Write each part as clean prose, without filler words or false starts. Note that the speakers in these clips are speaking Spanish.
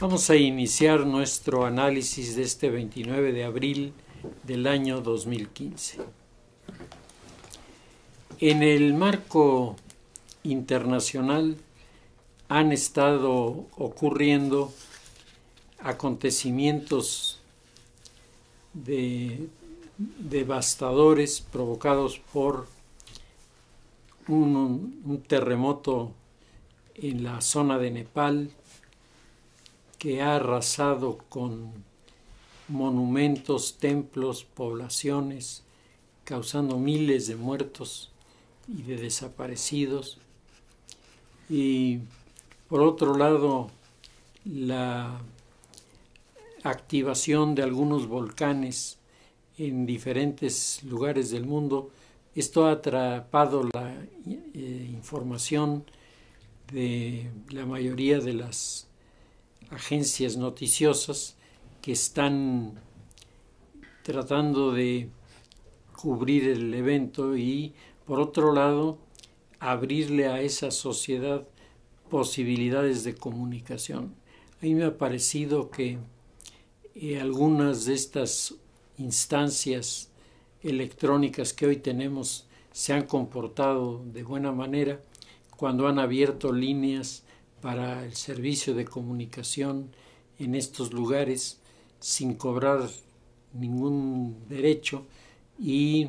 Vamos a iniciar nuestro análisis de este 29 de abril del año 2015. En el marco internacional han estado ocurriendo acontecimientos devastadores provocados por un terremoto en la zona de Nepal que ha arrasado con monumentos, templos, poblaciones, causando miles de muertos y de desaparecidos. Y por otro lado, la activación de algunos volcanes en diferentes lugares del mundo. Esto ha atrapado la información de la mayoría de las agencias noticiosas que están tratando de cubrir el evento y, por otro lado, abrirle a esa sociedad posibilidades de comunicación. A mí me ha parecido que algunas de estas instancias electrónicas que hoy tenemos se han comportado de buena manera cuando han abierto líneas para el servicio de comunicación en estos lugares sin cobrar ningún derecho y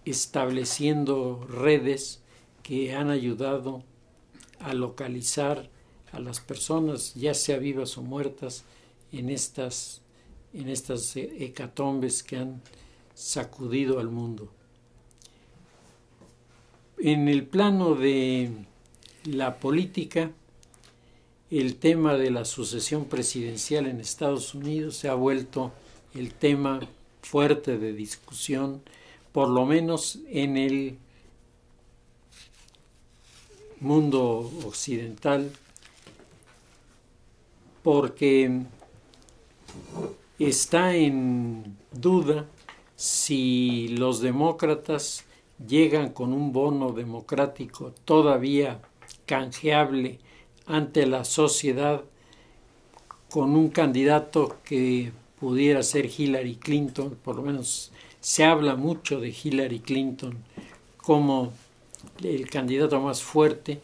estableciendo redes que han ayudado a localizar a las personas, ya sea vivas o muertas, en estas hecatombes que han sacudido al mundo. En el plano de la política, el tema de la sucesión presidencial en Estados Unidos se ha vuelto el tema fuerte de discusión, por lo menos en el mundo occidental, porque está en duda si los demócratas llegan con un bono democrático todavía canjeable ante la sociedad con un candidato que pudiera ser Hillary Clinton. Por lo menos se habla mucho de Hillary Clinton como el candidato más fuerte.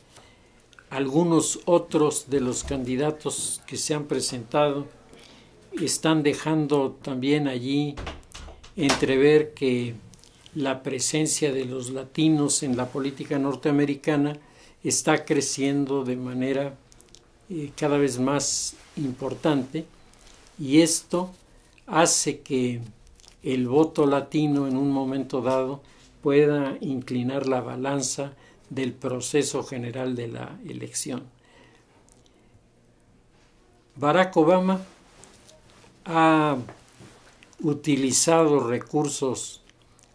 Algunos otros de los candidatos que se han presentado están dejando también allí entrever que la presencia de los latinos en la política norteamericana está creciendo de manera cada vez más importante, y esto hace que el voto latino en un momento dado pueda inclinar la balanza del proceso general de la elección. Barack Obama ha utilizado recursos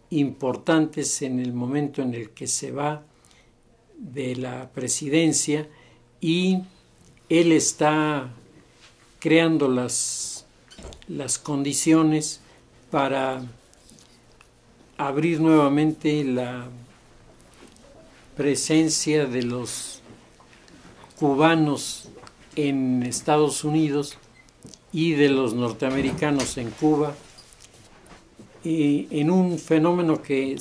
importantes en el momento en el que se va de la presidencia, y él está creando las condiciones para abrir nuevamente la presencia de los cubanos en Estados Unidos y de los norteamericanos en Cuba, en un fenómeno que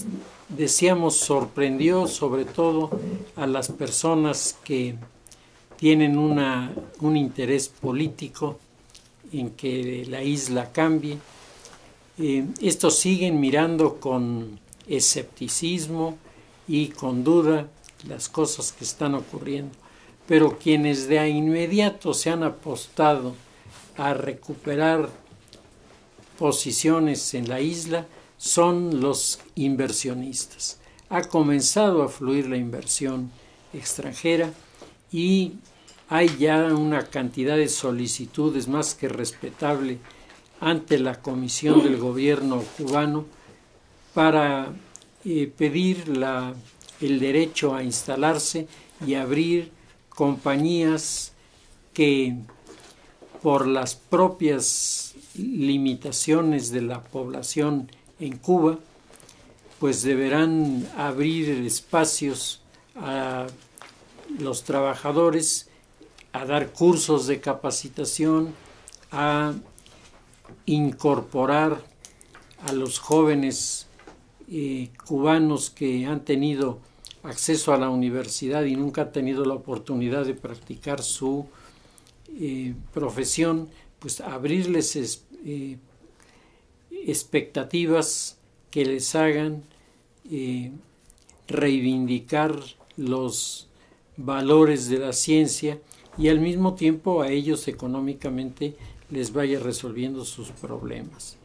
decíamos sorprendió sobre todo a las personas que tienen un interés político en que la isla cambie. Estos siguen mirando con escepticismo y con duda las cosas que están ocurriendo, pero quienes de inmediato se han apostado a recuperar posiciones en la isla son los inversionistas. Ha comenzado a fluir la inversión extranjera y hay ya una cantidad de solicitudes más que respetable ante la Comisión del Gobierno cubano para pedir el derecho a instalarse y abrir compañías que, por las propias limitaciones de la población en Cuba, pues deberán abrir espacios a los trabajadores a dar cursos de capacitación, a incorporar a los jóvenes cubanos que han tenido acceso a la universidad y nunca han tenido la oportunidad de practicar su profesión, pues abrirles expectativas que les hagan reivindicar los valores de la ciencia y al mismo tiempo a ellos económicamente les vaya resolviendo sus problemas.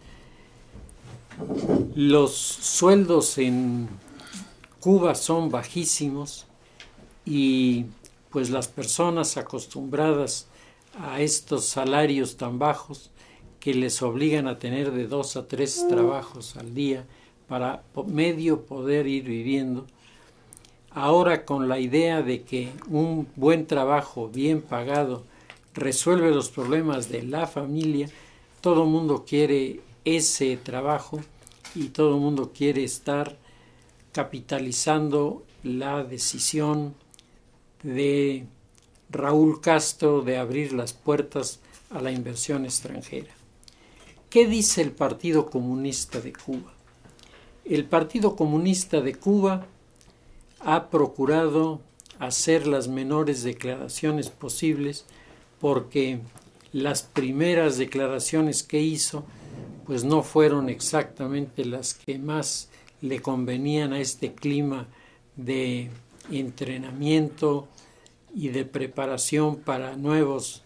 Los sueldos en Cuba son bajísimos y pues las personas acostumbradas a estos salarios tan bajos que les obligan a tener de 2 a 3 trabajos al día para medio poder ir viviendo, ahora con la idea de que un buen trabajo bien pagado resuelve los problemas de la familia, todo el mundo quiere ese trabajo y todo el mundo quiere estar capitalizando la decisión de Raúl Castro de abrir las puertas a la inversión extranjera. ¿Qué dice el Partido Comunista de Cuba? El Partido Comunista de Cuba ha procurado hacer las menores declaraciones posibles porque las primeras declaraciones que hizo pues no fueron exactamente las que más le convenían a este clima de entrenamiento y de preparación para nuevos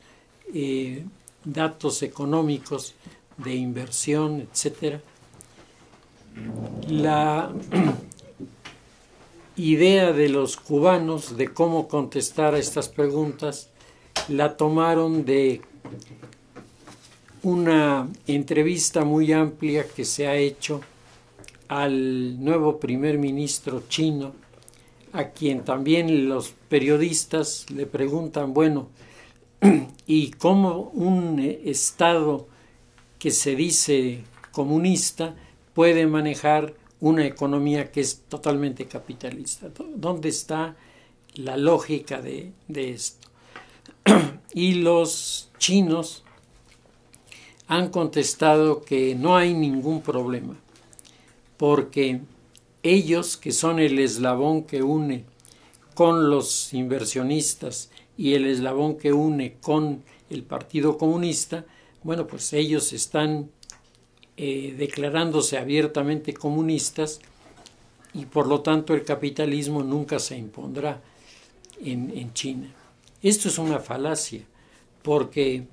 datos económicos de inversión, etc. La idea de los cubanos de cómo contestar a estas preguntas la tomaron de una entrevista muy amplia que se ha hecho al nuevo primer ministro chino, a quien también los periodistas le preguntan, bueno, ¿y cómo un Estado que se dice comunista puede manejar una economía que es totalmente capitalista? ¿Dónde está la lógica de esto? Y los chinos han contestado que no hay ningún problema, porque ellos, que son el eslabón que une con los inversionistas y el eslabón que une con el Partido Comunista, bueno, pues ellos están declarándose abiertamente comunistas y por lo tanto el capitalismo nunca se impondrá en China. Esto es una falacia, porque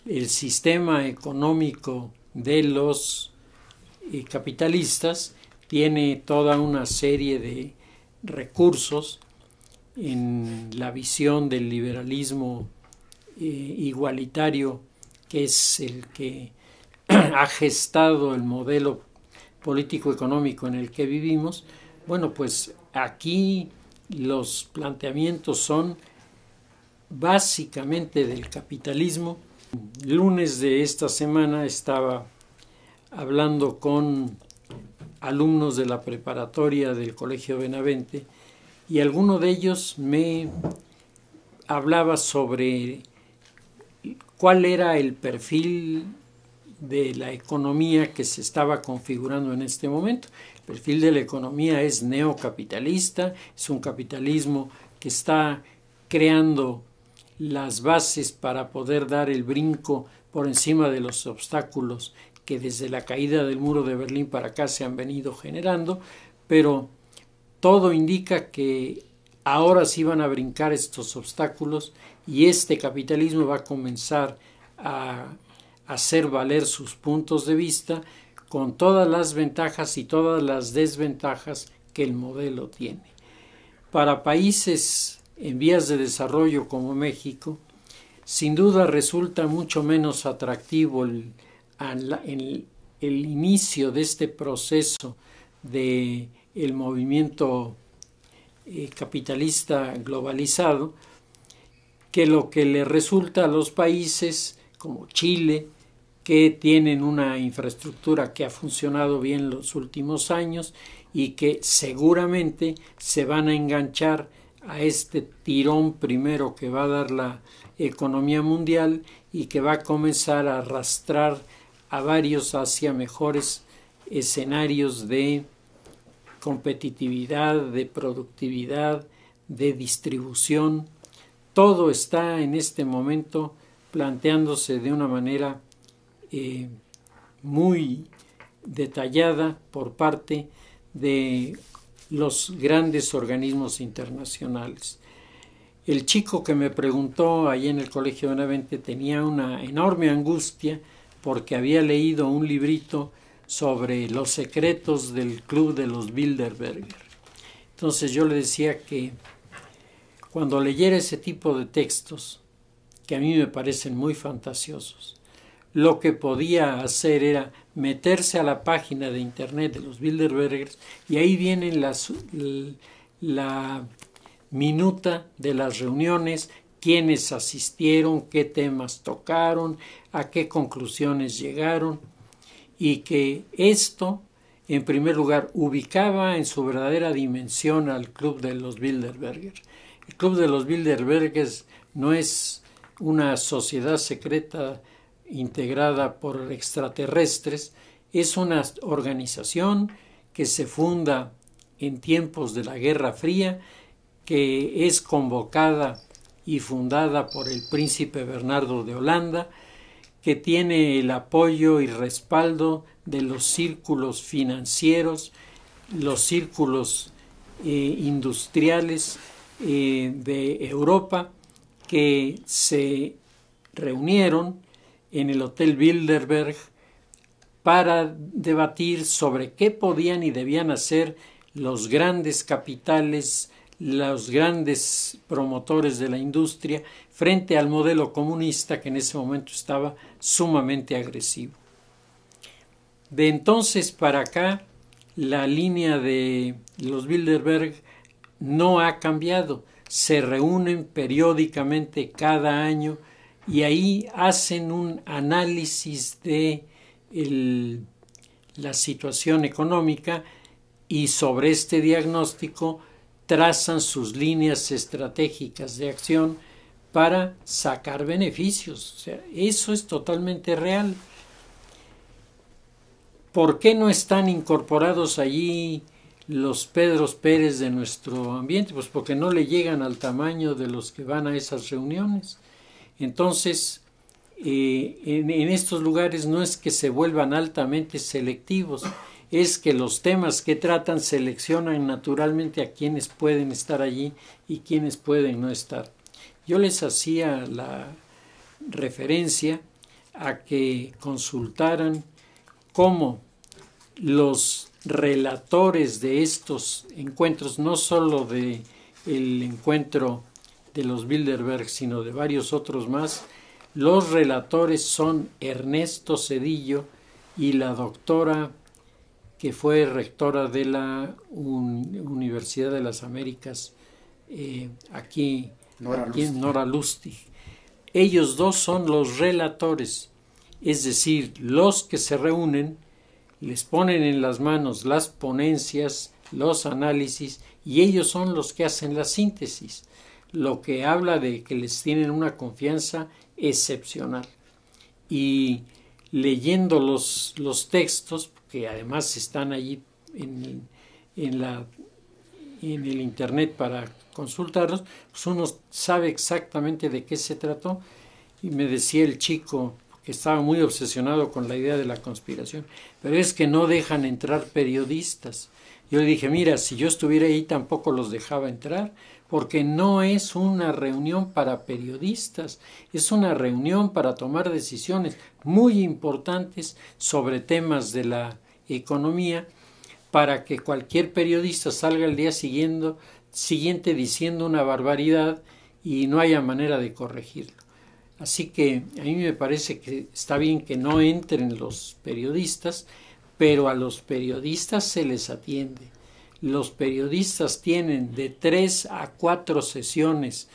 el sistema económico de los capitalistas tiene toda una serie de recursos en la visión del liberalismo igualitario, que es el que ha gestado el modelo político-económico en el que vivimos. Bueno, pues aquí los planteamientos son básicamente del capitalismo. El lunes de esta semana estaba hablando con alumnos de la preparatoria del Colegio Benavente y alguno de ellos me hablaba sobre cuál era el perfil de la economía que se estaba configurando en este momento. El perfil de la economía es neocapitalista, es un capitalismo que está creando las bases para poder dar el brinco por encima de los obstáculos que desde la caída del muro de Berlín para acá se han venido generando, pero todo indica que ahora sí van a brincar estos obstáculos y este capitalismo va a comenzar a hacer valer sus puntos de vista con todas las ventajas y todas las desventajas que el modelo tiene. Para países en vías de desarrollo como México, sin duda resulta mucho menos atractivo el inicio de este proceso de el movimiento capitalista globalizado que lo que le resulta a los países como Chile, que tienen una infraestructura que ha funcionado bien los últimos años y que seguramente se van a enganchar a este tirón primero que va a dar economía mundial y que va a comenzar a arrastrar a varios hacia mejores escenarios de competitividad, de productividad, de distribución. Todo está en este momento planteándose de una manera muy detallada por parte de los grandes organismos internacionales. El chico que me preguntó allí en el Colegio Benavente tenía una enorme angustia porque había leído un librito sobre los secretos del Club de los Bilderberger. Entonces yo le decía que cuando leyera ese tipo de textos, que a mí me parecen muy fantasiosos, lo que podía hacer era meterse a la página de internet de los Bilderbergers y ahí vienen la minuta de las reuniones, quiénes asistieron, qué temas tocaron, a qué conclusiones llegaron, y que esto, en primer lugar, ubicaba en su verdadera dimensión al Club de los Bilderberger. El Club de los Bilderbergers no es una sociedad secreta integrada por extraterrestres, es una organización que se funda en tiempos de la Guerra Fría, que es convocada y fundada por el príncipe Bernardo de Holanda, que tiene el apoyo y respaldo de los círculos financieros, los círculos industriales de Europa, que se reunieron en el Hotel Bilderberg para debatir sobre qué podían y debían hacer los grandes capitales, los grandes promotores de la industria frente al modelo comunista que en ese momento estaba sumamente agresivo. De entonces para acá, la línea de los Bilderberg no ha cambiado. Se reúnen periódicamente cada año y ahí hacen un análisis de la situación económica y sobre este diagnóstico trazan sus líneas estratégicas de acción para sacar beneficios. O sea, eso es totalmente real. ¿Por qué no están incorporados allí los Pedros Pérez de nuestro ambiente? Pues porque no le llegan al tamaño de los que van a esas reuniones. Entonces, en estos lugares no es que se vuelvan altamente selectivos, es que los temas que tratan seleccionan naturalmente a quienes pueden estar allí y quienes pueden no estar. Yo les hacía la referencia a que consultaran cómo los relatores de estos encuentros, no solo de el encuentro de los Bilderberg, sino de varios otros más, los relatores son Ernesto Zedillo y la doctora que fue rectora de la Universidad de las Américas, aquí en Nora Lustig. Ellos dos son los relatores, es decir, los que se reúnen, les ponen en las manos las ponencias, los análisis, y ellos son los que hacen la síntesis, lo que habla de que les tienen una confianza excepcional. Y leyendo los textos, que además están allí en el internet para consultarlos, pues uno sabe exactamente de qué se trató. Y me decía el chico que estaba muy obsesionado con la idea de la conspiración, pero es que no dejan entrar periodistas. Yo le dije, mira, si yo estuviera ahí tampoco los dejaba entrar, porque no es una reunión para periodistas, es una reunión para tomar decisiones muy importantes sobre temas de la economía, para que cualquier periodista salga el día siguiente diciendo una barbaridad y no haya manera de corregirlo. Así que a mí me parece que está bien que no entren los periodistas, pero a los periodistas se les atiende. Los periodistas tienen de 3 a 4 sesiones,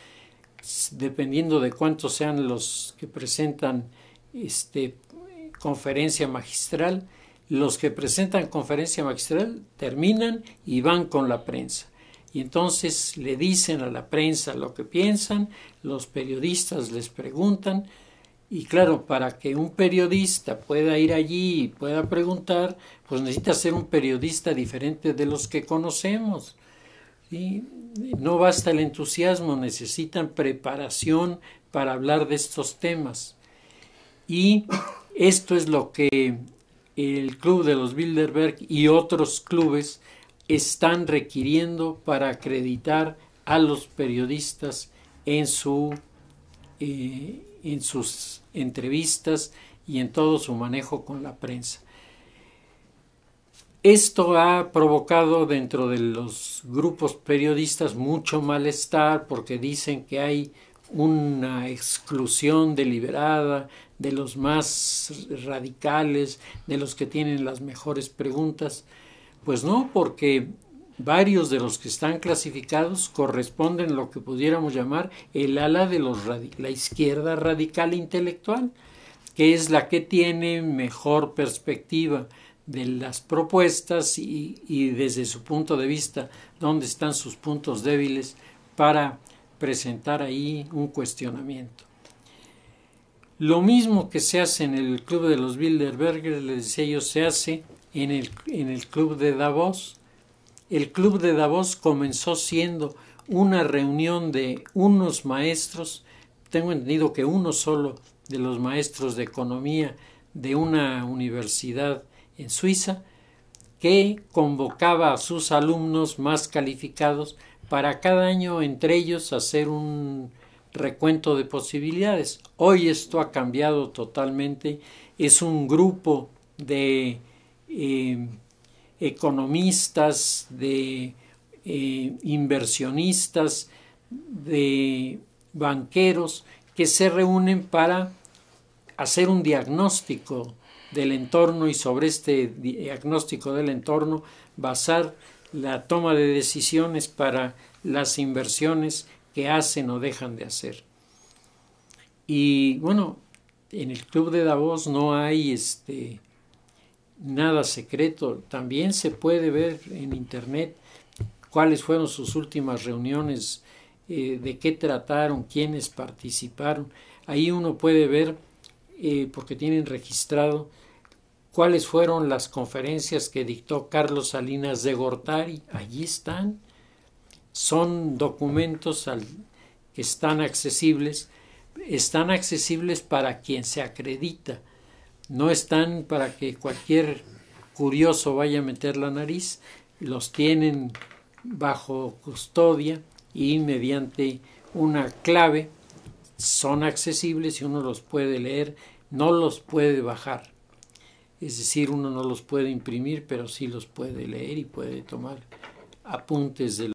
dependiendo de cuántos sean los que presentan conferencia magistral. Los que presentan conferencia magistral terminan y van con la prensa. Y entonces le dicen a la prensa lo que piensan, los periodistas les preguntan, y claro, para que un periodista pueda ir allí y pueda preguntar, pues necesita ser un periodista diferente de los que conocemos. ¿Sí? No basta el entusiasmo, necesitan preparación para hablar de estos temas. Y esto es lo que el Club de los Bilderberg y otros clubes están requiriendo para acreditar a los periodistas en sus entrevistas y en todo su manejo con la prensa. Esto ha provocado dentro de los grupos periodistas mucho malestar porque dicen que hay una exclusión deliberada de los más radicales, de los que tienen las mejores preguntas. Pues no, porque varios de los que están clasificados corresponden a lo que pudiéramos llamar el ala de la izquierda radical intelectual, que es la que tiene mejor perspectiva de las propuestas y desde su punto de vista dónde están sus puntos débiles para presentar ahí un cuestionamiento. Lo mismo que se hace en el Club de los Bilderberg, les decía yo, se hace en el Club de Davos. El Club de Davos comenzó siendo una reunión de unos maestros, tengo entendido que uno solo de los maestros de economía de una universidad en Suiza, que convocaba a sus alumnos más calificados para cada año entre ellos hacer un recuento de posibilidades. Hoy esto ha cambiado totalmente, es un grupo de economistas, de inversionistas, de banqueros que se reúnen para hacer un diagnóstico del entorno y sobre este diagnóstico del entorno basar la toma de decisiones para las inversiones que hacen o dejan de hacer. Y bueno, en el Club de Davos no hay nada secreto. También se puede ver en internet cuáles fueron sus últimas reuniones, de qué trataron, quiénes participaron. Ahí uno puede ver, porque tienen registrado, cuáles fueron las conferencias que dictó Carlos Salinas de Gortari. Allí están. Son documentos que están accesibles para quien se acredita. No están para que cualquier curioso vaya a meter la nariz. Los tienen bajo custodia y mediante una clave son accesibles y uno los puede leer, no los puede bajar. Es decir, uno no los puede imprimir, pero sí los puede leer y puede tomar apuntes de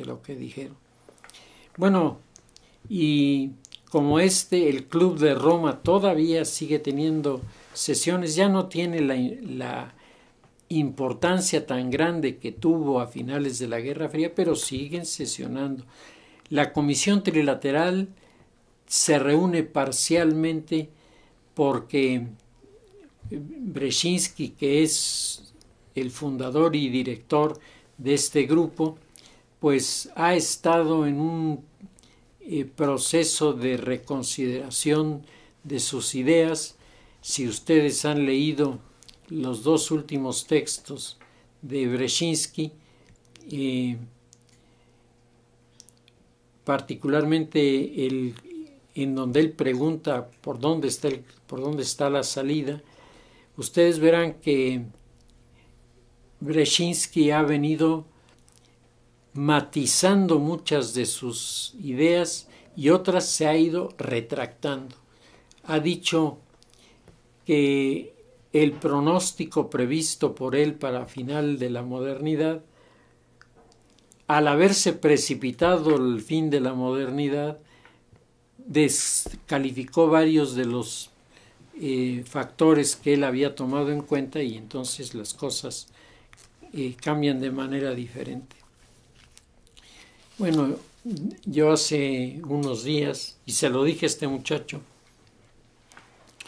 lo que dijeron. Bueno, y como el Club de Roma todavía sigue teniendo sesiones, ya no tiene la importancia tan grande que tuvo a finales de la Guerra Fría, pero siguen sesionando. La Comisión Trilateral se reúne parcialmente porque Brzezinski, que es el fundador y director de este grupo, pues ha estado en un proceso de reconsideración de sus ideas. Si ustedes han leído los dos últimos textos de Brzezinski, particularmente en donde él pregunta por dónde está la salida, ustedes verán que Brzezinski ha venido matizando muchas de sus ideas y otras se ha ido retractando. Ha dicho que el pronóstico previsto por él para final de la modernidad, al haberse precipitado el fin de la modernidad, descalificó varios de los factores que él había tomado en cuenta y entonces las cosas cambian de manera diferente. Bueno, yo hace unos días, y se lo dije a este muchacho,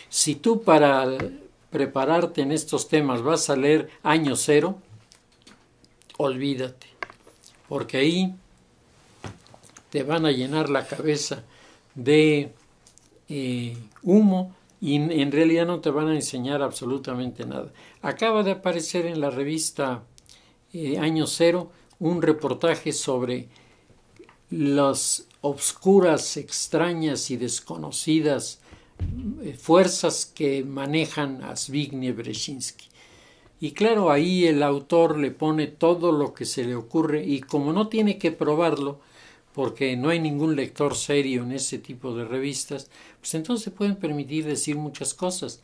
si tú para prepararte en estos temas vas a leer Año Cero, olvídate, porque ahí te van a llenar la cabeza de humo y en realidad no te van a enseñar absolutamente nada. Acaba de aparecer en la revista Año Cero un reportaje sobre las obscuras, extrañas y desconocidas fuerzas que manejan a Zbigniew Brzezinski. Y claro, ahí el autor le pone todo lo que se le ocurre y como no tiene que probarlo, porque no hay ningún lector serio en ese tipo de revistas, pues entonces se pueden permitir decir muchas cosas.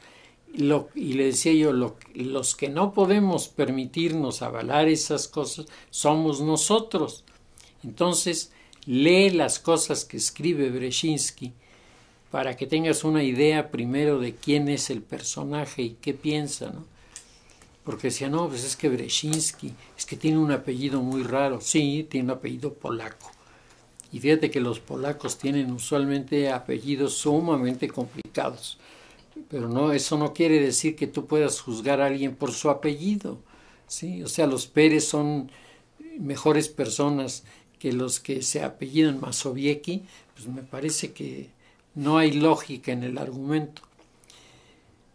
Y le decía yo, los que no podemos permitirnos avalar esas cosas somos nosotros. Entonces, lee las cosas que escribe Brzezinski para que tengas una idea primero de quién es el personaje y qué piensa, ¿no? Porque decía, no, pues es que Brzezinski, es que tiene un apellido muy raro. Sí, tiene un apellido polaco. Y fíjate que los polacos tienen usualmente apellidos sumamente complicados. Pero no, eso no quiere decir que tú puedas juzgar a alguien por su apellido, ¿sí? O sea, los Pérez son mejores personas que los que se apellidan Mazowiecki, pues me parece que no hay lógica en el argumento.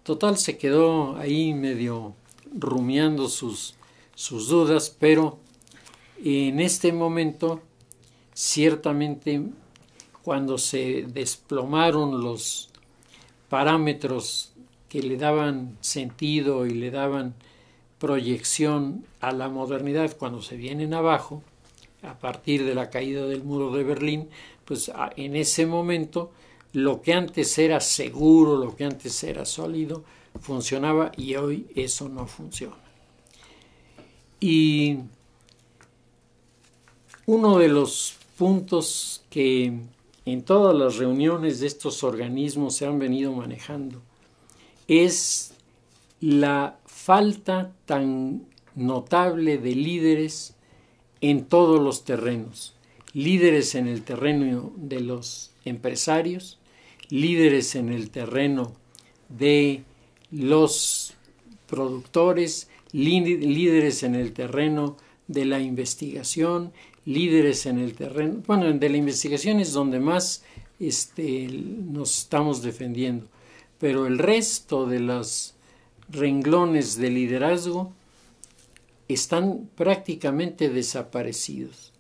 Total, se quedó ahí medio rumiando sus dudas, pero en este momento, ciertamente, cuando se desplomaron los parámetros que le daban sentido y le daban proyección a la modernidad cuando se vienen abajo, a partir de la caída del muro de Berlín, pues en ese momento lo que antes era seguro, lo que antes era sólido, funcionaba y hoy eso no funciona. Y uno de los puntos que en todas las reuniones de estos organismos se han venido manejando es la falta tan notable de líderes en todos los terrenos. Líderes en el terreno de los empresarios, líderes en el terreno de los productores, líderes en el terreno de la investigación, líderes en el terreno, bueno, de la investigación es donde más nos estamos defendiendo, pero el resto de los renglones de liderazgo están prácticamente desaparecidos.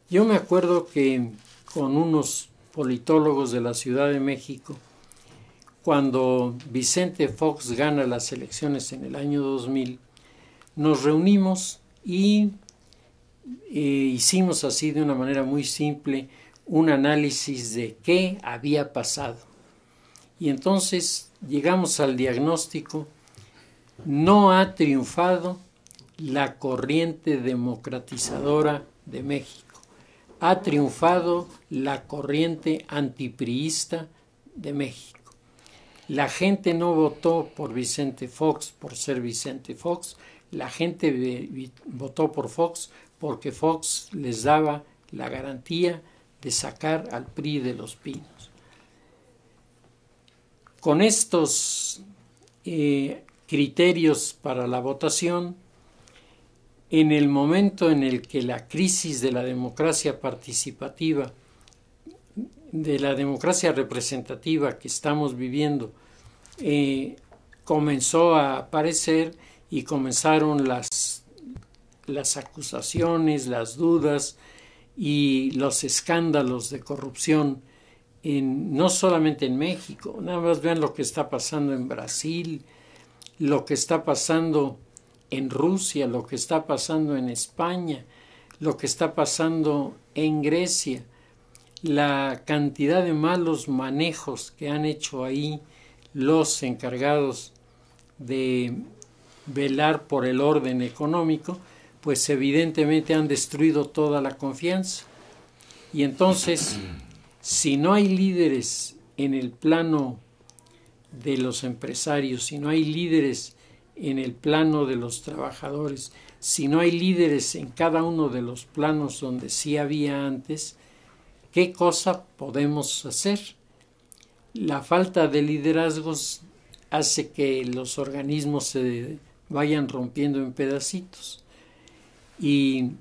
Yo me acuerdo que con unos politólogos de la Ciudad de México, cuando Vicente Fox gana las elecciones en el año 2000, nos reunimos y hicimos así de una manera muy simple un análisis de qué había pasado. Y entonces llegamos al diagnóstico: no ha triunfado la corriente democratizadora de México, ha triunfado la corriente antipriista de México. La gente no votó por Vicente Fox por ser Vicente Fox, la gente votó por Fox porque Fox les daba la garantía de sacar al PRI de los pinos. Con estos criterios para la votación, en el momento en el que la crisis de la democracia participativa, de la democracia representativa que estamos viviendo, comenzó a aparecer y comenzaron las acusaciones, las dudas y los escándalos de corrupción, no solamente en México, nada más vean lo que está pasando en Brasil, lo que está pasando en Rusia, lo que está pasando en España, lo que está pasando en Grecia, la cantidad de malos manejos que han hecho ahí los encargados de velar por el orden económico, pues evidentemente han destruido toda la confianza. Y entonces, si no hay líderes en el plano de los empresarios, si no hay líderes en el plano de los trabajadores, si no hay líderes en cada uno de los planos donde sí había antes, ¿qué cosa podemos hacer? La falta de liderazgos hace que los organismos se vayan rompiendo en pedacitos. Y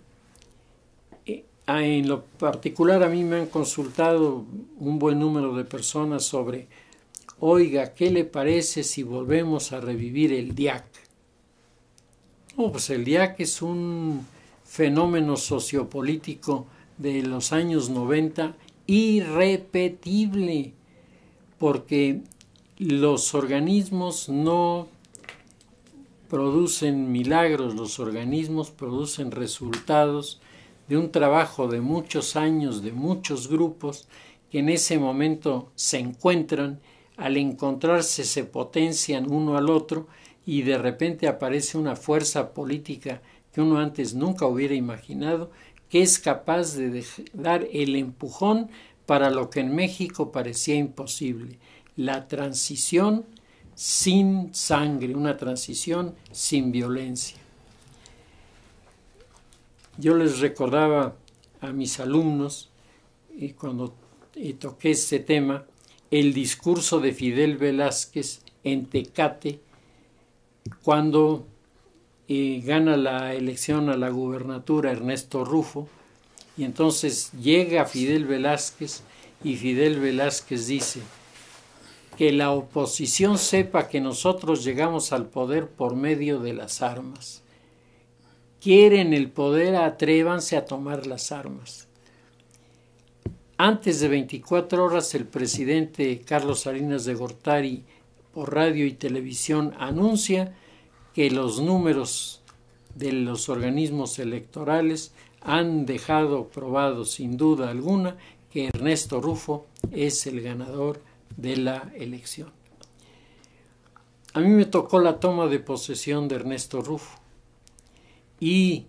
En lo particular a mí me han consultado un buen número de personas sobre, oiga, ¿qué le parece si volvemos a revivir el DIAC? Pues el DIAC es un fenómeno sociopolítico de los años 90 irrepetible, porque los organismos no producen milagros, los organismos producen resultados de un trabajo de muchos años, de muchos grupos que en ese momento se encuentran, al encontrarse se potencian uno al otro y de repente aparece una fuerza política que uno antes nunca hubiera imaginado, que es capaz de dar el empujón para lo que en México parecía imposible, la transición sin sangre, una transición sin violencia. Yo les recordaba a mis alumnos, cuando toqué este tema, el discurso de Fidel Velázquez en Tecate, cuando gana la elección a la gubernatura Ernesto Rufo, y entonces llega Fidel Velázquez y Fidel Velázquez dice: que la oposición sepa que nosotros llegamos al poder por medio de las armas. Quieren el poder, atrévanse a tomar las armas. Antes de 24 horas el presidente Carlos Salinas de Gortari por radio y televisión anuncia que los números de los organismos electorales han dejado probado sin duda alguna que Ernesto Rufo es el ganador de la elección. A mí me tocó la toma de posesión de Ernesto Rufo y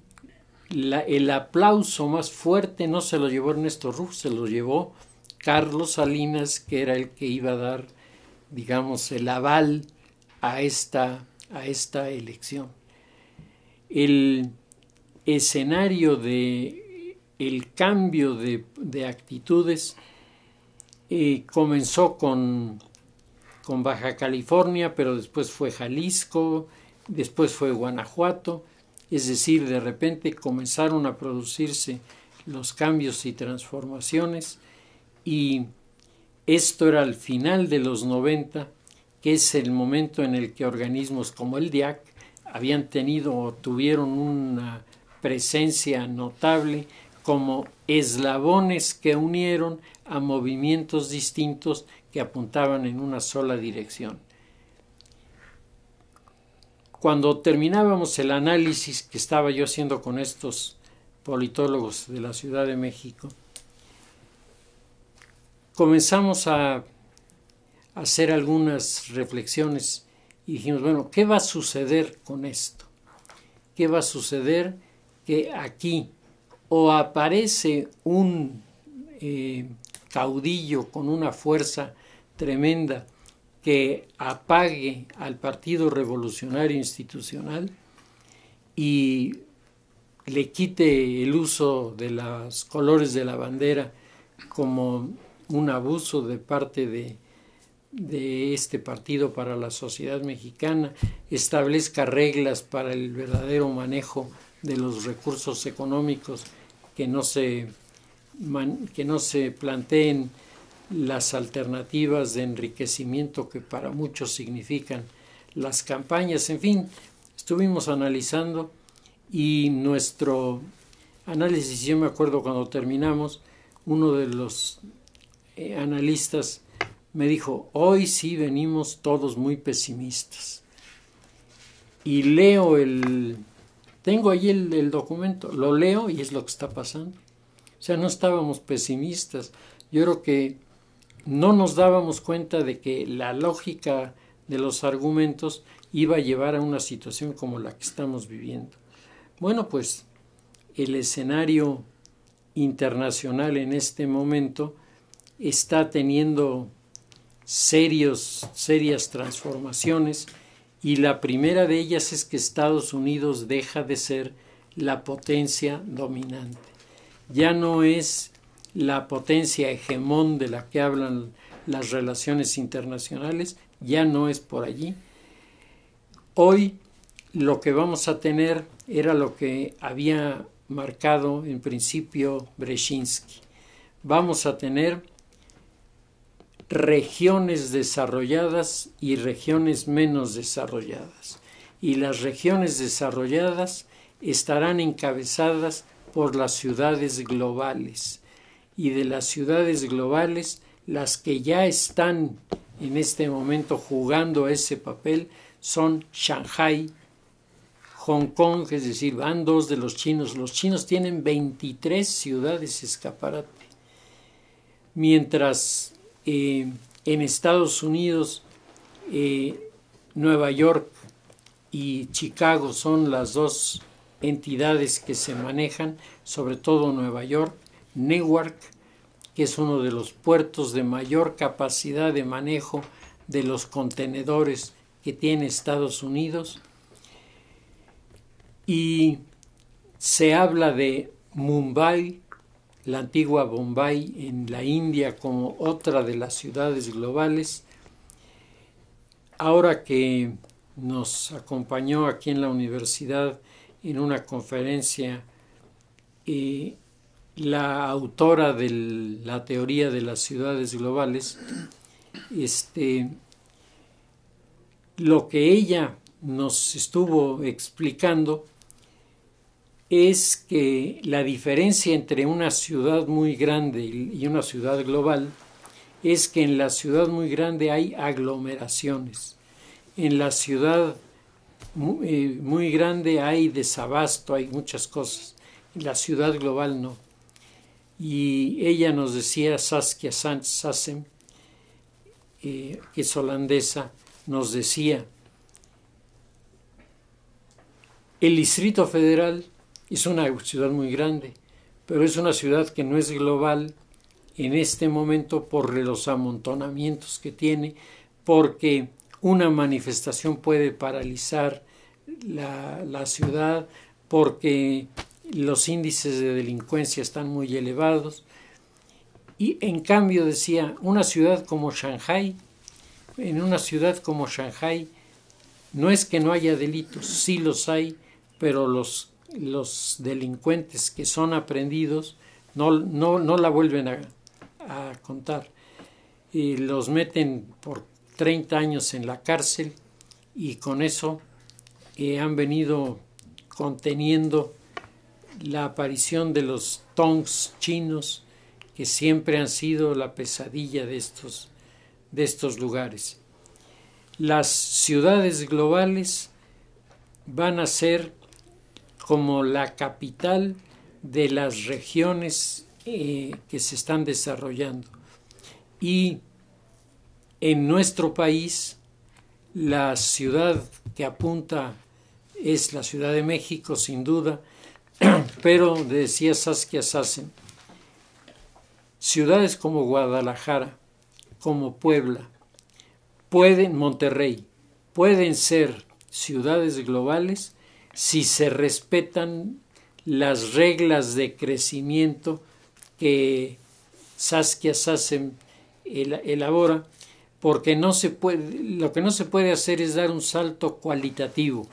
el aplauso más fuerte no se lo llevó Ernesto Rufo, se lo llevó Carlos Salinas, que era el que iba a dar, digamos, el aval a esta elección. El escenario de el cambio de actitudes comenzó con Baja California, pero después fue Jalisco, después fue Guanajuato, es decir, de repente comenzaron a producirse los cambios y transformaciones, y esto era al final de los 90, que es el momento en el que organismos como el DIAC habían tenido o tuvieron una presencia notable como eslabones que unieron a movimientos distintos que apuntaban en una sola dirección. Cuando terminábamos el análisis que estaba yo haciendo con estos politólogos de la Ciudad de México, comenzamos a hacer algunas reflexiones y dijimos, bueno, ¿qué va a suceder con esto? ¿Qué va a suceder? Que aquí o aparece un caudillo con una fuerza tremenda que apague al Partido Revolucionario Institucional y le quite el uso de los colores de la bandera como un abuso de parte de este partido para la sociedad mexicana, establezca reglas para el verdadero manejo de los recursos económicos, que no se planteen las alternativas de enriquecimiento que para muchos significan las campañas. En fin, estuvimos analizando y nuestro análisis, yo me acuerdo cuando terminamos, uno de los analistas me dijo, hoy sí venimos todos muy pesimistas. Y leo tengo ahí el documento, lo leo y es lo que está pasando. O sea, no estábamos pesimistas. Yo creo que no nos dábamos cuenta de que la lógica de los argumentos iba a llevar a una situación como la que estamos viviendo. Bueno, pues el escenario internacional en este momento está teniendo serias transformaciones, y la primera de ellas es que Estados Unidos deja de ser la potencia dominante. Ya no es la potencia hegemón de la que hablan las relaciones internacionales, ya no es por allí. Hoy lo que vamos a tener era lo que había marcado en principio Brzezinski. Vamos a tener regiones desarrolladas y regiones menos desarrolladas. Y las regiones desarrolladas estarán encabezadas por las ciudades globales. Y de las ciudades globales, las que ya están en este momento jugando ese papel son Shanghái, Hong Kong, es decir, van dos de los chinos. Los chinos tienen 23 ciudades escaparate. Mientras en Estados Unidos, Nueva York y Chicago son las dos entidades que se manejan, sobre todo Nueva York, Newark, que es uno de los puertos de mayor capacidad de manejo de los contenedores que tiene Estados Unidos, y se habla de Mumbai, la antigua Bombay en la India, como otra de las ciudades globales. Ahora que nos acompañó aquí en la universidad en una conferencia la autora de la teoría de las ciudades globales, lo que ella nos estuvo explicando es que la diferencia entre una ciudad muy grande y una ciudad global es que en la ciudad muy grande hay aglomeraciones. En la ciudad muy grande hay desabasto, hay muchas cosas. En la ciudad global no. Y ella nos decía, Saskia Sassen, que es holandesa, nos decía, el Distrito Federal es una ciudad muy grande, pero es una ciudad que no es global en este momento por los amontonamientos que tiene, porque una manifestación puede paralizar la ciudad, porque los índices de delincuencia están muy elevados. Y en cambio decía, una ciudad como Shanghái, en una ciudad como Shanghái no es que no haya delitos, sí los hay, pero los delincuentes que son aprehendidos no la vuelven a contar. Y los meten por 30 años en la cárcel y con eso han venido conteniendo la aparición de los tongs chinos, que siempre han sido la pesadilla de estos lugares. Las ciudades globales van a ser como la capital de las regiones que se están desarrollando. Y en nuestro país, la ciudad que apunta es la Ciudad de México, sin duda, pero decía Saskia Sassen, ciudades como Guadalajara, como Puebla, Monterrey, pueden ser ciudades globales si se respetan las reglas de crecimiento que Saskia Sassen elabora, porque lo que no se puede hacer es dar un salto cualitativo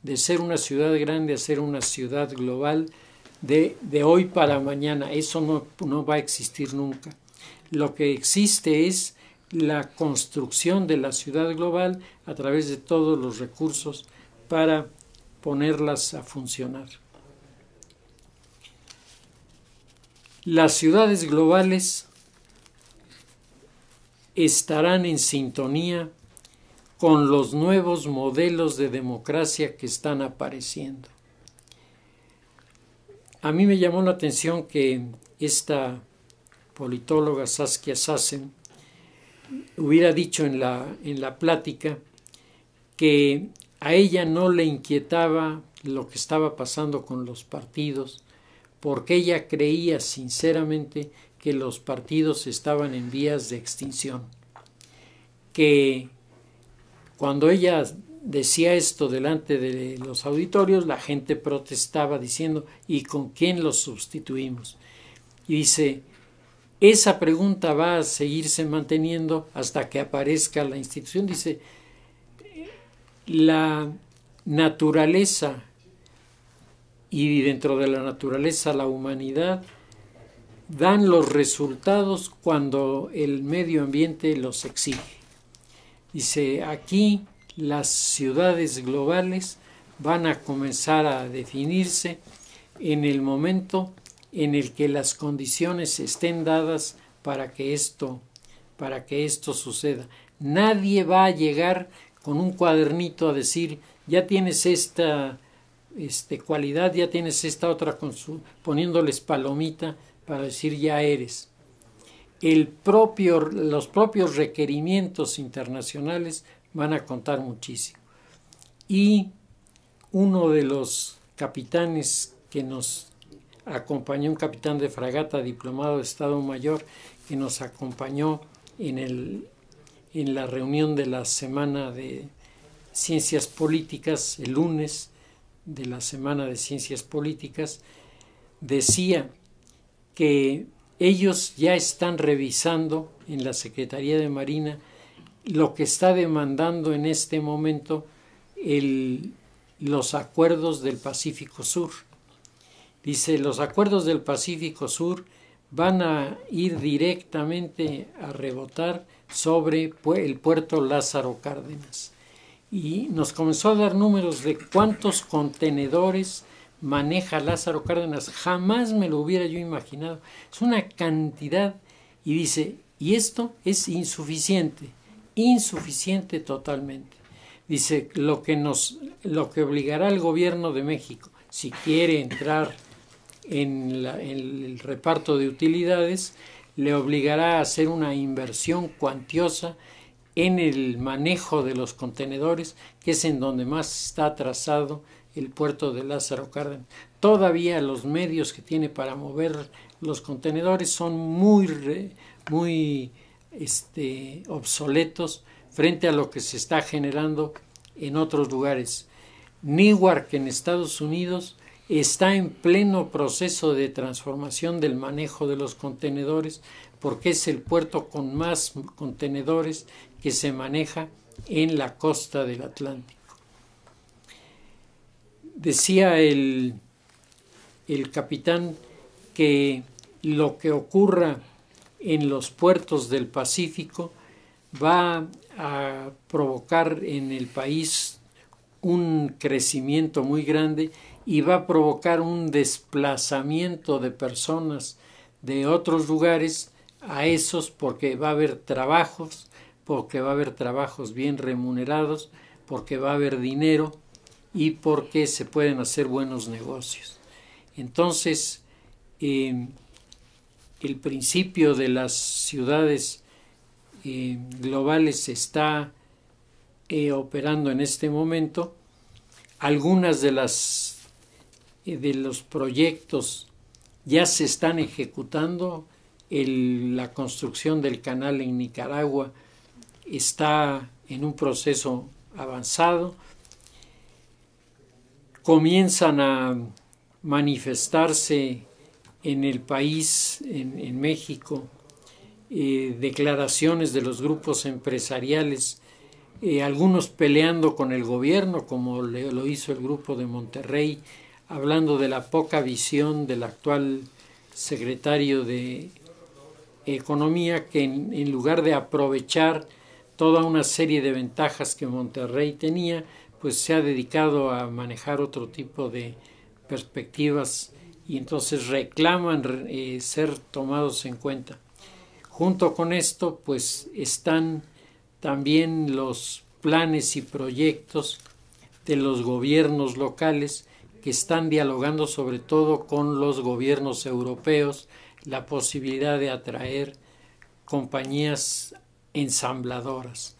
de ser una ciudad grande a ser una ciudad global de hoy para mañana. Eso no va a existir nunca. Lo que existe es la construcción de la ciudad global a través de todos los recursos para ponerlas a funcionar. Las ciudades globales estarán en sintonía con los nuevos modelos de democracia que están apareciendo. A mí me llamó la atención que esta politóloga Saskia Sassen hubiera dicho en la plática que a ella no le inquietaba lo que estaba pasando con los partidos, porque ella creía sinceramente que los partidos estaban en vías de extinción, que cuando ella decía esto delante de los auditorios, la gente protestaba diciendo, ¿y con quién los sustituimos? Y dice, esa pregunta va a seguirse manteniendo hasta que aparezca la institución. Dice, la naturaleza y dentro de la naturaleza la humanidad dan los resultados cuando el medio ambiente los exige. Dice, aquí las ciudades globales van a comenzar a definirse en el momento en el que las condiciones estén dadas para que esto suceda. Nadie va a llegar con un cuadernito a decir, ya tienes esta cualidad, ya tienes esta otra, poniéndoles palomita para decir ya eres. Los propios requerimientos internacionales van a contar muchísimo. Y uno de los capitanes que nos acompañó, un capitán de fragata diplomado de Estado Mayor, que nos acompañó en la reunión de la Semana de Ciencias Políticas, el lunes de la Semana de Ciencias Políticas, decía que ellos ya están revisando en la Secretaría de Marina lo que está demandando en este momento los acuerdos del Pacífico Sur. Dice, los acuerdos del Pacífico Sur van a ir directamente a rebotar sobre el puerto Lázaro Cárdenas. Y nos comenzó a dar números de cuántos contenedores maneja Lázaro Cárdenas. Jamás me lo hubiera yo imaginado. Es una cantidad. Y dice, y esto es insuficiente totalmente. Dice, lo que obligará al gobierno de México, si quiere entrar en el reparto de utilidades, le obligará a hacer una inversión cuantiosa en el manejo de los contenedores, que es en donde más está atrasado el puerto de Lázaro Cárdenas. Todavía los medios que tiene para mover los contenedores son muy obsoletos frente a lo que se está generando en otros lugares. Newark, en Estados Unidos, está en pleno proceso de transformación del manejo de los contenedores, porque es el puerto con más contenedores que se maneja en la costa del Atlántico. Decía el capitán que lo que ocurra en los puertos del Pacífico va a provocar en el país un crecimiento muy grande y va a provocar un desplazamiento de personas de otros lugares a esos, porque va a haber trabajos, bien remunerados, porque va a haber dinero y porque se pueden hacer buenos negocios. Entonces, el principio de las ciudades globales está operando en este momento. Algunas de los proyectos ya se están ejecutando. La construcción del canal en Nicaragua está en un proceso avanzado. Comienzan a manifestarse en el país, en México, declaraciones de los grupos empresariales, algunos peleando con el gobierno, como lo hizo el grupo de Monterrey, hablando de la poca visión del actual secretario de Economía, que en lugar de aprovechar toda una serie de ventajas que Monterrey tenía, pues se ha dedicado a manejar otro tipo de perspectivas y entonces reclaman ser tomados en cuenta. Junto con esto, pues están también los planes y proyectos de los gobiernos locales que están dialogando sobre todo con los gobiernos europeos la posibilidad de atraer compañías ensambladoras.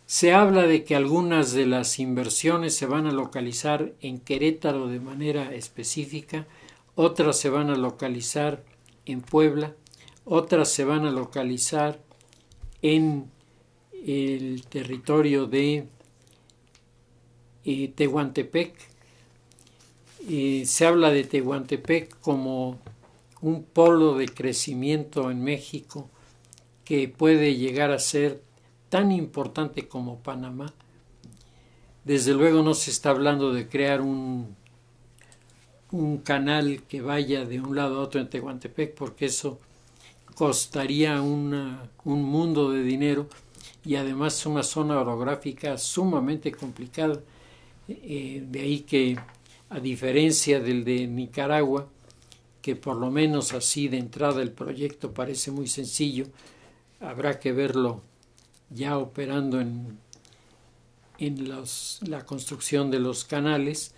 Se habla de que algunas de las inversiones se van a localizar en Querétaro de manera específica, otras se van a localizar en Puebla, otras se van a localizar en el territorio de Tehuantepec. Se habla de Tehuantepec como un polo de crecimiento en México que puede llegar a ser tan importante como Panamá. Desde luego no se está hablando de crear un un canal que vaya de un lado a otro en Tehuantepec, porque eso costaría un mundo de dinero y además una zona orográfica sumamente complicada. De ahí que, a diferencia del de Nicaragua, que por lo menos así de entrada el proyecto parece muy sencillo, habrá que verlo ya operando en la construcción de los canales,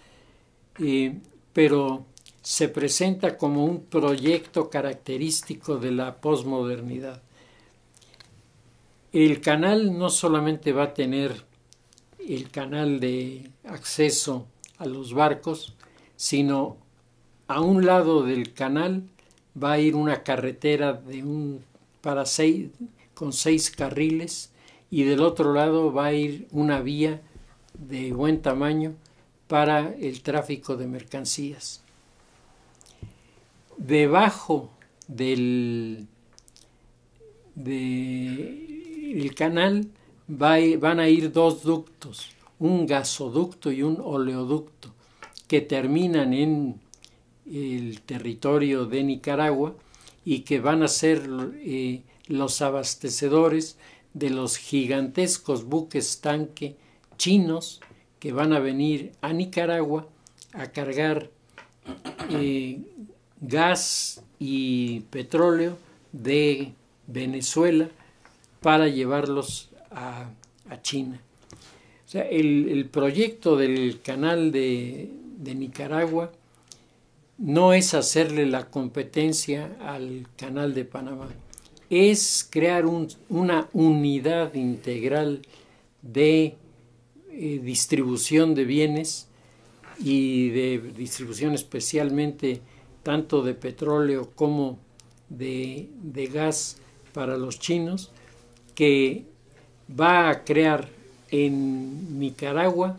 pero se presenta como un proyecto característico de la posmodernidad. El canal no solamente va a tener el canal de acceso a los barcos, sino a un lado del canal va a ir una carretera con 6 carriles, y del otro lado va a ir una vía de buen tamaño para el tráfico de mercancías. Debajo del canal van a ir 2 ductos, un gasoducto y un oleoducto, que terminan en el territorio de Nicaragua y que van a ser los abastecedores de los gigantescos buques tanque chinos que van a venir a Nicaragua a cargar gas y petróleo de Venezuela para llevarlos a China. O sea, el proyecto del canal de Nicaragua no es hacerle la competencia al canal de Panamá, es crear una unidad integral de distribución de bienes y de distribución especialmente tanto de petróleo como de gas para los chinos, que va a crear en Nicaragua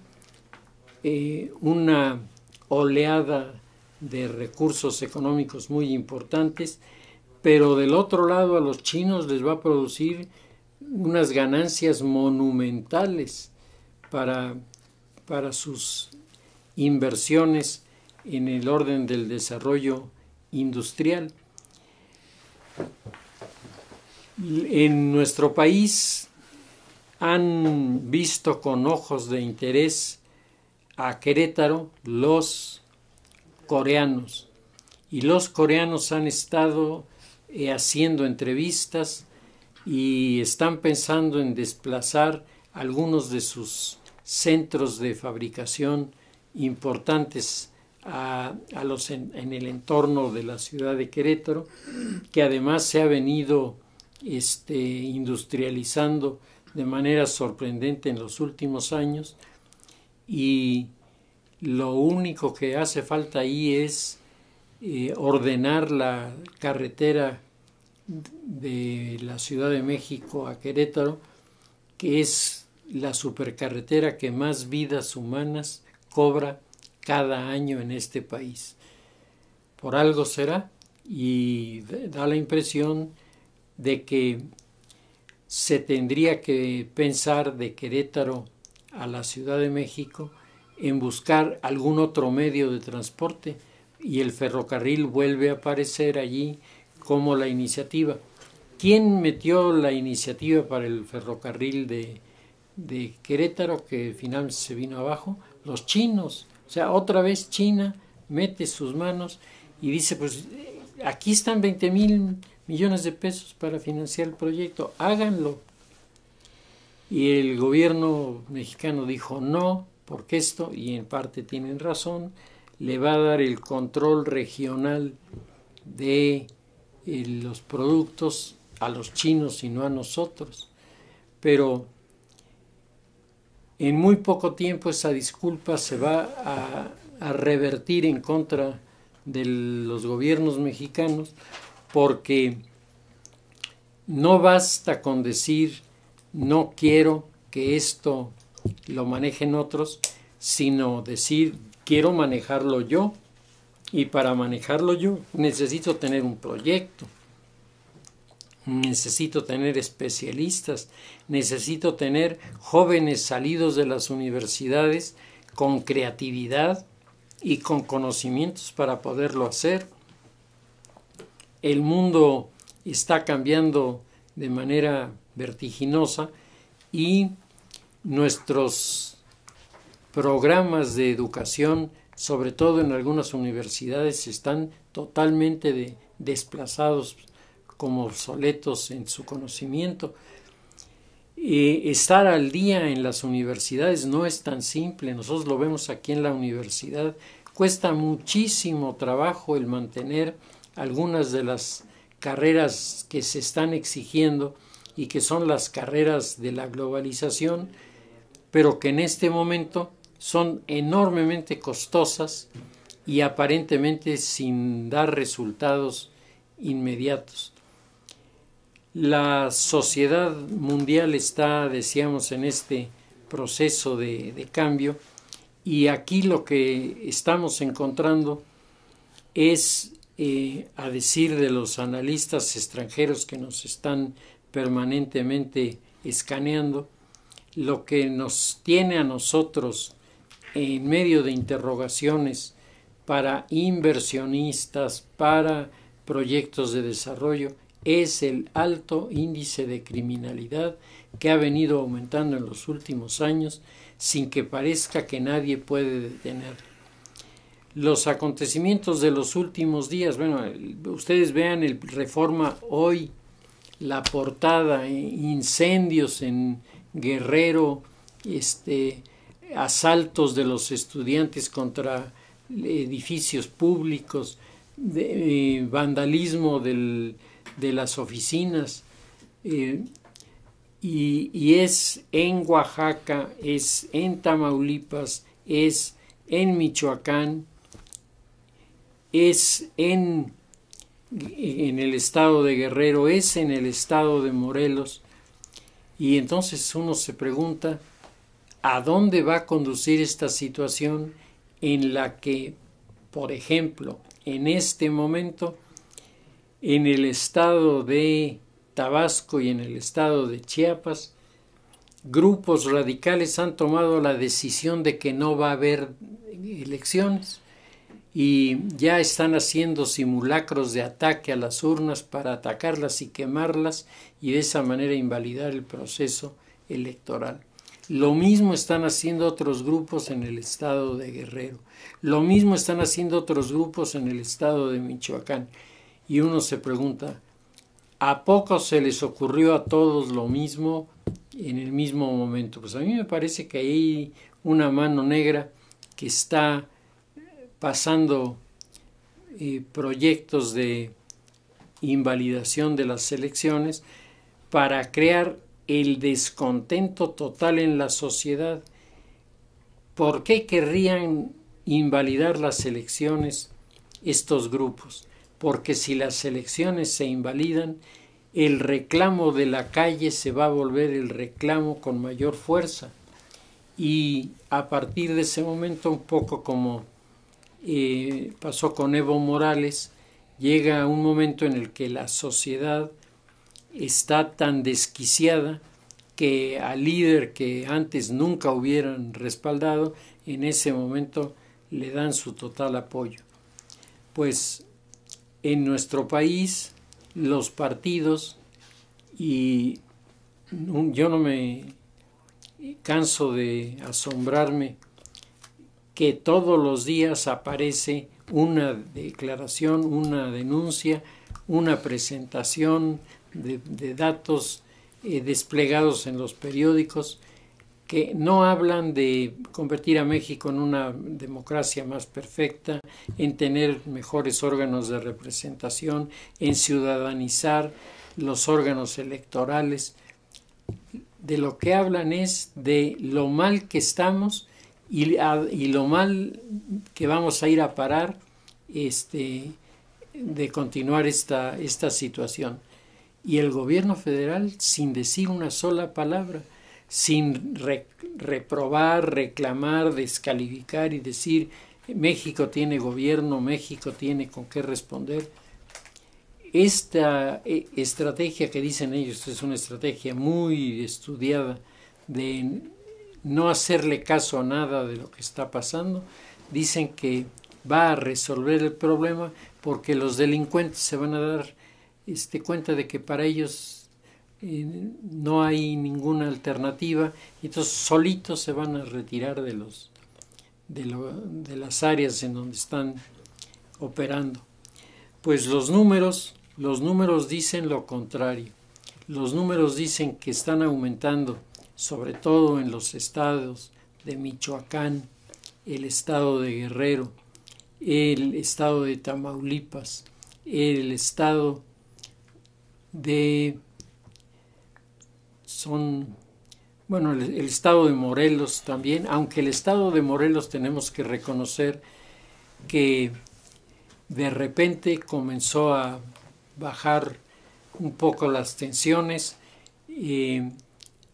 una oleada de recursos económicos muy importantes, pero del otro lado a los chinos les va a producir unas ganancias monumentales para sus inversiones en el orden del desarrollo industrial. En nuestro país han visto con ojos de interés a Querétaro los coreanos, y los coreanos han estado haciendo entrevistas y están pensando en desplazar algunos de sus centros de fabricación importantes en el entorno de la ciudad de Querétaro, que además se ha venido industrializando de manera sorprendente en los últimos años, y lo único que hace falta ahí es ordenar la carretera de la Ciudad de México a Querétaro, que es la supercarretera que más vidas humanas cobra cada año en este país. Por algo será, y da la impresión de que se tendría que pensar de Querétaro a la Ciudad de México en buscar algún otro medio de transporte, y el ferrocarril vuelve a aparecer allí como la iniciativa. ¿Quién metió la iniciativa para el ferrocarril de Querétaro, que finalmente se vino abajo? Los chinos. O sea, otra vez China mete sus manos y dice, pues aquí están 20,000 millones de pesos para financiar el proyecto, háganlo. Y el gobierno mexicano dijo no, porque esto, y en parte tienen razón, le va a dar el control regional de los productos a los chinos y no a nosotros. Pero en muy poco tiempo esa disculpa se va a revertir en contra de los gobiernos mexicanos, porque no basta con decir no quiero que esto lo manejen otros, sino decir quiero manejarlo yo, y para manejarlo yo necesito tener un proyecto, necesito tener especialistas, necesito tener jóvenes salidos de las universidades con creatividad y con conocimientos para poderlo hacer. El mundo está cambiando de manera vertiginosa y nuestros programas de educación, sobre todo en algunas universidades, están totalmente desplazados, como obsoletos en su conocimiento. Estar al día en las universidades no es tan simple. Nosotros lo vemos aquí en la universidad. Cuesta muchísimo trabajo el mantener algunas de las carreras que se están exigiendo y que son las carreras de la globalización, pero que en este momento son enormemente costosas y aparentemente sin dar resultados inmediatos. La sociedad mundial está, decíamos, en este proceso de cambio, y aquí lo que estamos encontrando es, a decir de los analistas extranjeros que nos están permanentemente escaneando, lo que nos tiene a nosotros en medio de interrogaciones para inversionistas, para proyectos de desarrollo, es el alto índice de criminalidad que ha venido aumentando en los últimos años sin que parezca que nadie puede detener. Los acontecimientos de los últimos días, bueno, ustedes vean el Reforma hoy, la portada, incendios en Guerrero, asaltos de los estudiantes contra edificios públicos, vandalismo de las oficinas, y es en Oaxaca, es en Tamaulipas, es en Michoacán, es en el estado de Guerrero, es en el estado de Morelos. Y entonces uno se pregunta, ¿a dónde va a conducir esta situación en la que, por ejemplo, en este momento, en el estado de Tabasco y en el estado de Chiapas, grupos radicales han tomado la decisión de que no va a haber elecciones y ya están haciendo simulacros de ataque a las urnas para atacarlas y quemarlas y de esa manera invalidar el proceso electoral? Lo mismo están haciendo otros grupos en el estado de Guerrero. Lo mismo están haciendo otros grupos en el estado de Michoacán. Y uno se pregunta, ¿a poco se les ocurrió a todos lo mismo en el mismo momento? Pues a mí me parece que hay una mano negra que está pasando proyectos de invalidación de las elecciones para crear el descontento total en la sociedad. ¿Por qué querrían invalidar las elecciones estos grupos? Porque si las elecciones se invalidan, el reclamo de la calle se va a volver el reclamo con mayor fuerza. Y a partir de ese momento, un poco como pasó con Evo Morales, llega un momento en el que la sociedad está tan desquiciada que al líder que antes nunca hubieran respaldado, en ese momento le dan su total apoyo. Pues en nuestro país los partidos, y yo no me canso de asombrarme que todos los días aparece una declaración, una denuncia, una presentación de datos desplegados en los periódicos que no hablan de convertir a México en una democracia más perfecta, en tener mejores órganos de representación, en ciudadanizar los órganos electorales. De lo que hablan es de lo mal que estamos y lo mal que vamos a ir a parar de continuar esta situación. Y el gobierno federal, sin decir una sola palabra, sin reprobar, reclamar, descalificar y decir México tiene gobierno, México tiene con qué responder. Esta estrategia que dicen ellos es una estrategia muy estudiada de no hacerle caso a nada de lo que está pasando, dicen que va a resolver el problema porque los delincuentes se van a dar cuenta de que para ellos no hay ninguna alternativa, y entonces solitos se van a retirar de las áreas en donde están operando. Pues los números dicen lo contrario. Los números dicen que están aumentando, sobre todo en los estados de Michoacán, el estado de Guerrero, el estado de Tamaulipas, el estado de el estado de Morelos también, aunque el estado de Morelos tenemos que reconocer que de repente comenzó a bajar un poco las tensiones,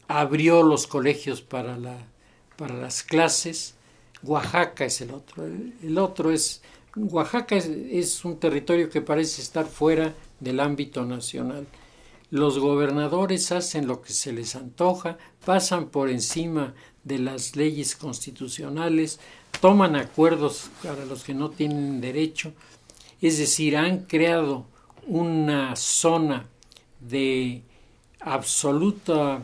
abrió los colegios para las clases. Oaxaca es el otro. Oaxaca es un territorio que parece estar fuera del ámbito nacional. Los gobernadores hacen lo que se les antoja, pasan por encima de las leyes constitucionales, toman acuerdos para los que no tienen derecho, es decir, han creado una zona de absoluta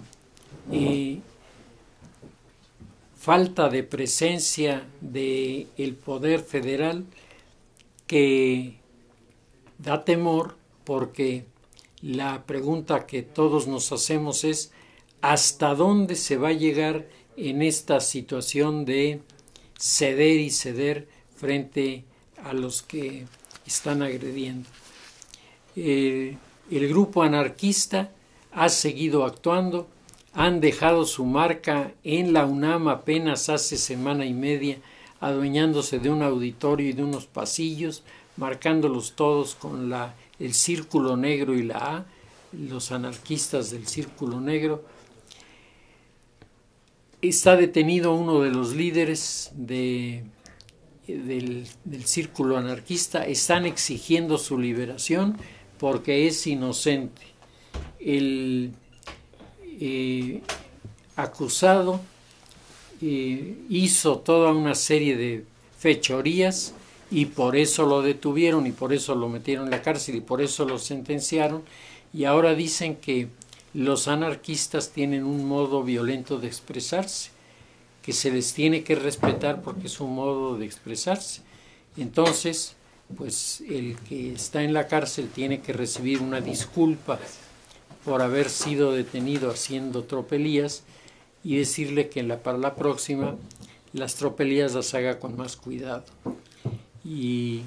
falta de presencia del poder federal, que da temor, porque la pregunta que todos nos hacemos es ¿hasta dónde se va a llegar en esta situación de ceder y ceder frente a los que están agrediendo? El grupo anarquista ha seguido actuando, han dejado su marca en la UNAM apenas hace semana y media, adueñándose de un auditorio y de unos pasillos, marcándolos todos con el círculo negro y la A, los anarquistas del círculo negro. Está detenido uno de los líderes del círculo anarquista, están exigiendo su liberación porque es inocente. El acusado hizo toda una serie de fechorías y por eso lo detuvieron y por eso lo metieron en la cárcel y por eso lo sentenciaron, y ahora dicen que los anarquistas tienen un modo violento de expresarse, que se les tiene que respetar porque es un modo de expresarse. Entonces, pues el que está en la cárcel tiene que recibir una disculpa por haber sido detenido haciendo tropelías y decirle que para la próxima las tropelías las haga con más cuidado. Y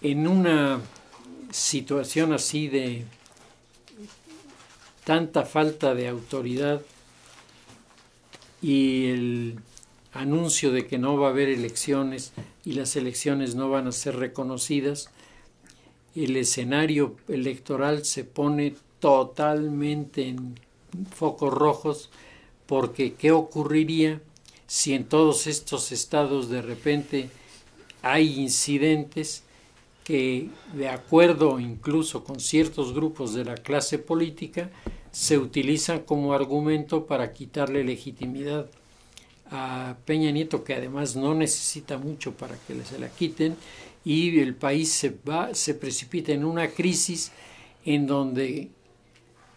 en una situación así de tanta falta de autoridad y el anuncio de que no va a haber elecciones y las elecciones no van a ser reconocidas, el escenario electoral se pone totalmente en focos rojos, porque ¿qué ocurriría si en todos estos estados de repente hay incidentes que, de acuerdo incluso con ciertos grupos de la clase política, se utilizan como argumento para quitarle legitimidad a Peña Nieto, que además no necesita mucho para que se la quiten, y el país se precipita en una crisis en donde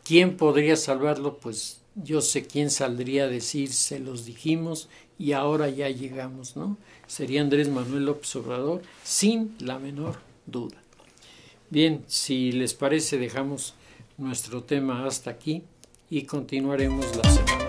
¿quién podría salvarlo? Pues yo sé quién saldría a decir, se los dijimos y ahora ya llegamos, ¿no? Sería Andrés Manuel López Obrador, sin la menor duda. Bien, si les parece, dejamos nuestro tema hasta aquí y continuaremos la semana.